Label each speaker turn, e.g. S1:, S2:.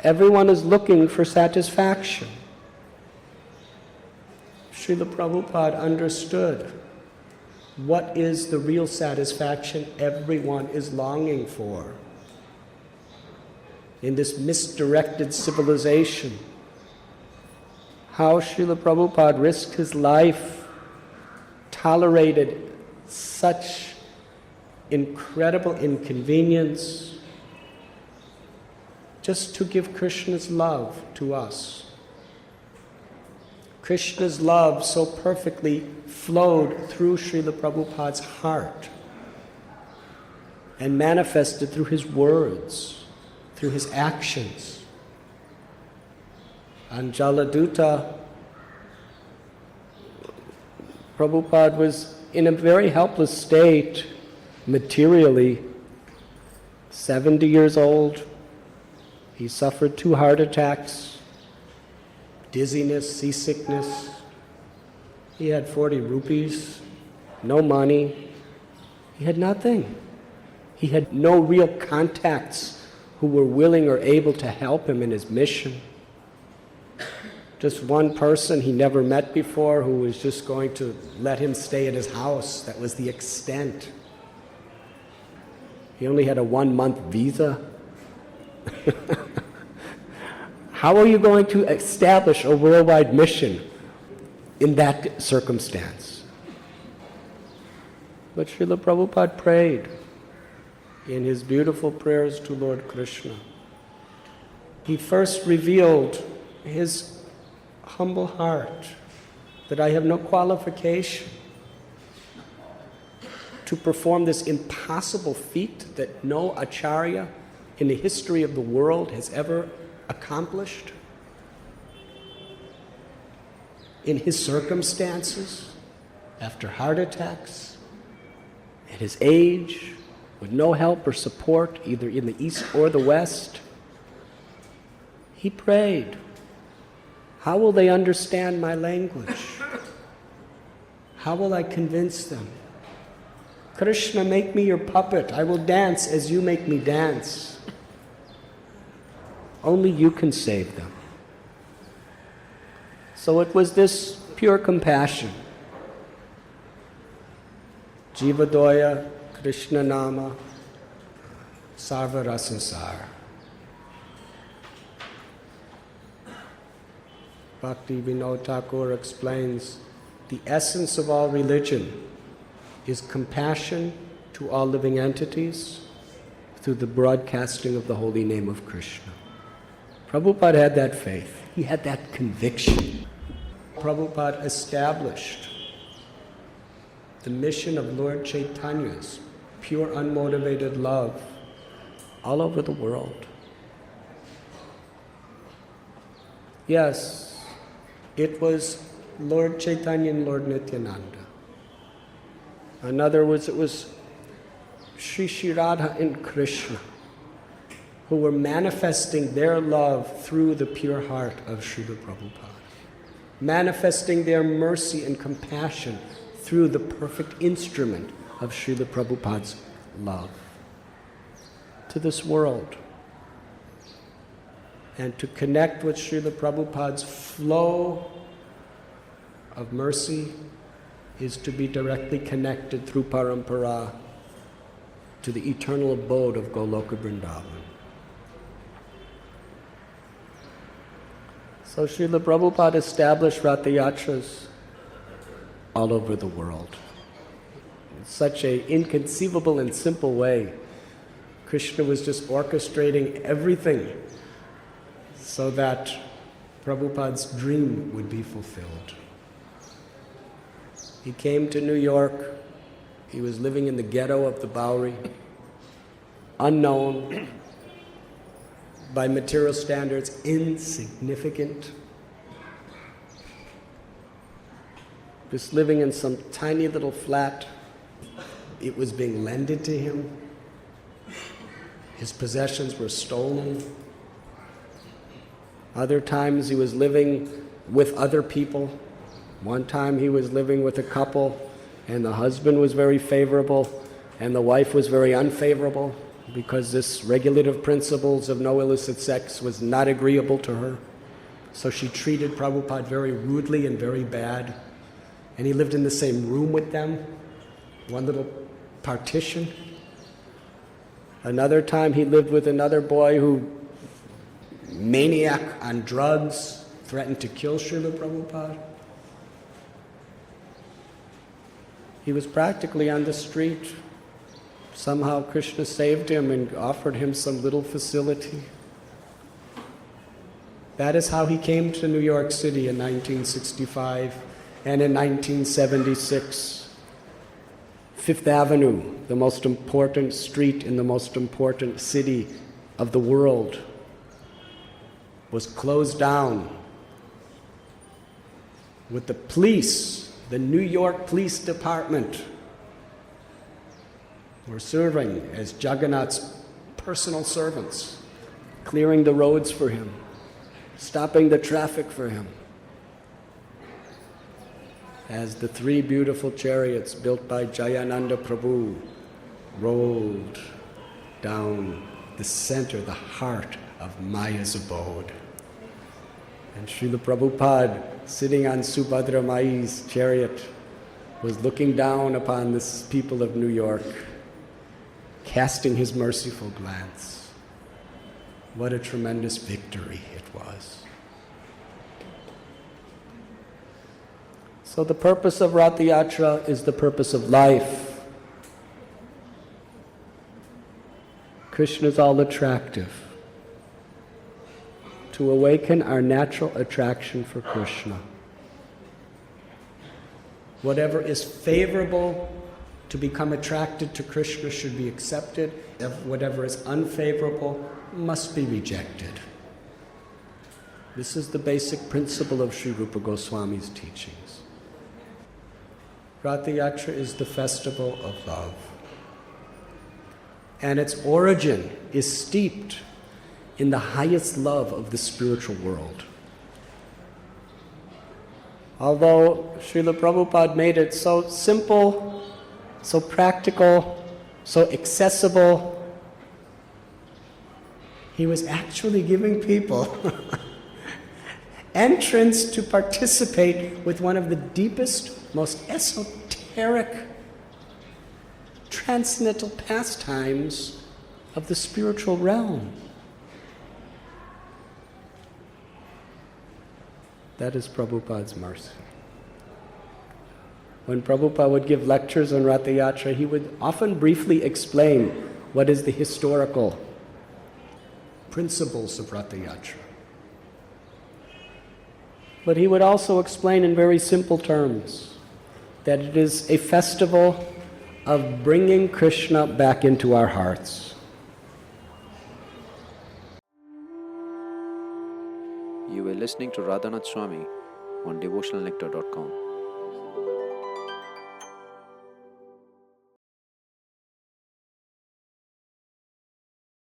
S1: Everyone is looking for satisfaction. Srila Prabhupada understood what is the real satisfaction everyone is longing for in this misdirected civilization. How Srila Prabhupada risked his life, tolerated such incredible inconvenience just to give Krishna's love to us. Krishna's love so perfectly flowed through Srila Prabhupada's heart and manifested through his words, through his actions. On Jaladuta, Prabhupada was in a very helpless state, materially, 70 years old. He suffered 2 heart attacks, dizziness, seasickness. He had 40 rupees, no money. He had nothing. He had no real contacts who were willing or able to help him in his mission. Just one person he never met before who was just going to let him stay at his house. That was the extent. He only had a 1-month visa. How are you going to establish a worldwide mission in that circumstance? But Srila Prabhupada prayed in his beautiful prayers to Lord Krishna. He first revealed his humble heart that I have no qualification to perform this impossible feat that no acharya in the history of the world has ever accomplished. In his circumstances, after heart attacks, at his age, with no help or support either in the East or the West, he prayed, how will they understand my language? How will I convince them? Krishna, make me your puppet. I will dance as you make me dance. Only you can save them. So it was this pure compassion. Jivadoya Krishna Nama Sarva Rasasar. Bhakti Vinod Thakur explains, the essence of all religion is compassion to all living entities through the broadcasting of the holy name of Krishna. Prabhupada had that faith. He had that conviction. Prabhupada established the mission of Lord Chaitanya's pure unmotivated love all over the world. Yes, it was Lord Chaitanya and Lord Nityananda. In other words, it was Sri Radha and Krishna who were manifesting their love through the pure heart of Srila Prabhupada, manifesting their mercy and compassion through the perfect instrument of Srila Prabhupada's love to this world. And to connect with Srila Prabhupada's flow of mercy is to be directly connected through parampara to the eternal abode of Goloka Vrindavan. So Srila Prabhupada established Ratha Yatras all over the world. In such an inconceivable and simple way. Krishna was just orchestrating everything so that Prabhupada's dream would be fulfilled. He came to New York. He was living in the ghetto of the Bowery, unknown, by material standards, insignificant. Just living in some tiny little flat. It was being lended to him. His possessions were stolen. Other times he was living with other people. One time he was living with a couple, and the husband was very favorable, and the wife was very unfavorable. because this regulative principles of no illicit sex was not agreeable to her. So she treated Prabhupada very rudely and very bad. And he lived in the same room with them, one little partition. Another time he lived with another boy who, maniac on drugs, threatened to kill Srila Prabhupada. He was practically on the street. Somehow Krishna saved him and offered him some little facility. That is how he came to New York City in 1965 and in 1976. Fifth Avenue, the most important street in the most important city of the world, was closed down with the police, the New York Police Department, were serving as Jagannath's personal servants, clearing the roads for him, stopping the traffic for him, as the three beautiful chariots built by Jayananda Prabhu rolled down the center, the heart of Maya's abode. And Srila Prabhupada, sitting on Subhadra Mai's chariot, was looking down upon the people of New York, casting his merciful glance. What a tremendous victory it was. So the purpose of Ratha Yatra is the purpose of life. Krishna is all attractive. To awaken our natural attraction for Krishna. Whatever is favorable to become attracted to Krishna should be accepted. Whatever is unfavorable must be rejected. This is the basic principle of Sri Rupa Goswami's teachings. Ratha Yatra is the festival of love. And its origin is steeped in the highest love of the spiritual world. Although Srila Prabhupada made it so simple, so practical, so accessible, he was actually giving people entrance to participate with one of the deepest, most esoteric, transcendental pastimes of the spiritual realm. That is Prabhupada's mercy. When Prabhupada would give lectures on Ratha Yatra, he would often briefly explain what is the historical principles of Ratha Yatra. But he would also explain in very simple terms that it is a festival of bringing Krishna back into our hearts.
S2: You were listening to Radhanath Swami on devotionalnectar.com.